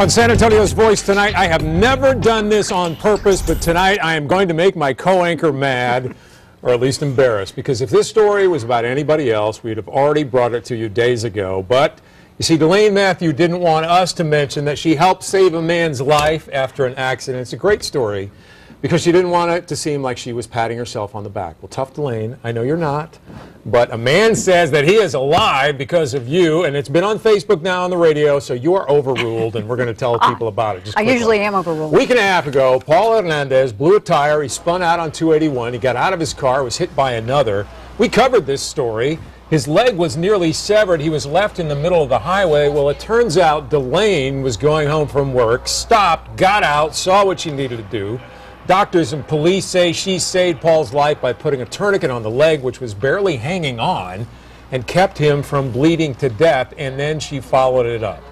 On San Antonio's Voice tonight, I have never done this on purpose, but tonight I am going to make my co-anchor mad, or at least embarrassed, because if this story was about anybody else, we'd have already brought it to you days ago. But you see, Delaine Matthew didn't want us to mention that she helped save a man's life after an accident. It's a great story because she didn't want it to seem like she was patting herself on the back. Well, tough Delaine, I know you're not, but a man says that he is alive because of you, and it's been on Facebook now on the radio, so you are overruled, and we're going to tell people about it. Just I usually am overruled. A week and a half ago, Paul Hernandez blew a tire. He spun out on 281. He got out of his car, was hit by another. We covered this story. His leg was nearly severed. He was left in the middle of the highway. Well, it turns out Delaine was going home from work, stopped, got out, saw what she needed to do. Doctors and police say she saved Paul's life by putting a tourniquet on the leg, which was barely hanging on, and kept him from bleeding to death, and then she followed it up.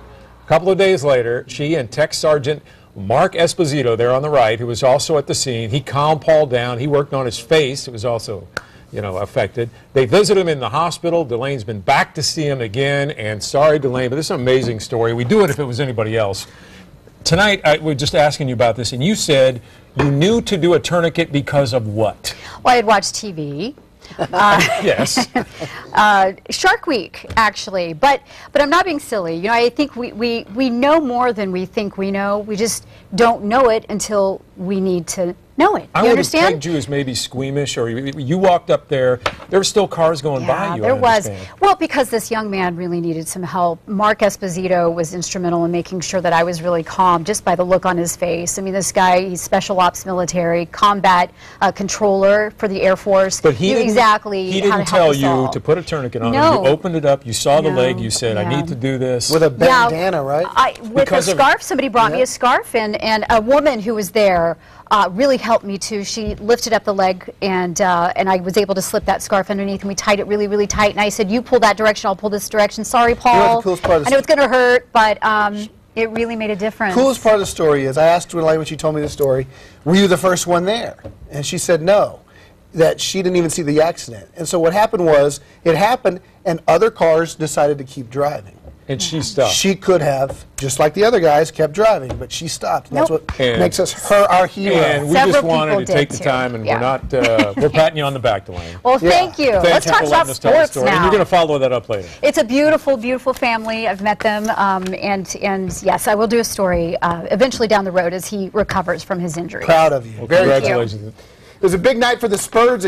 A couple of days later, she and Tech Sergeant Mark Esposito, there on the right, who was also at the scene, he calmed Paul down. He worked on his face. It was also, affected. They visited him in the hospital. Delaine's been back to see him again, and sorry, Delaine, but this is an amazing story. We'd do it if it was anybody else. Tonight, we're just asking you about this, and you said you knew to do a tourniquet because of what? Well, I had watched TV. Yes. Shark Week, actually, but I'm not being silly. I think we know more than we think we know. We just don't know it until we need to know it. I would have pegged you as maybe squeamish, or you walked up there. There were still cars going by you. There was. Well, because this young man really needed some help. Mark Esposito was instrumental in making sure that I was really calm just by the look on his face. I mean, this guy, he's special ops military, combat controller for the Air Force. But he didn't tell you to put a tourniquet on. No. You opened it up. You saw the leg. You said, "I need to do this." With a bandana, right? With a scarf. Somebody brought me a scarf, and a woman who was there really helped me too. She lifted up the leg, and I was able to slip that scarf underneath, and we tied it really, really tight. And I said, "You pull that direction, I'll pull this direction." Sorry, Paul. I know it's going to hurt, but it really made a difference. The coolest part of the story is I asked Delaine when she told me the story, "Were you the first one there?" And she said no, that she didn't even see the accident. And so what happened was, it happened, and other cars decided to keep driving. And she stopped. She could have, just like the other guys, kept driving, but she stopped. And that's what makes us our hero. And we just wanted to take the time, and we're not, we're patting you on the back, Delaine. Well, thank you. Let's talk about sports now. And you're going to follow that up later. It's a beautiful, beautiful family. I've met them, and yes, I will do a story eventually down the road as he recovers from his injury. Proud of you. Well, congratulations. It was a big night for the Spurs.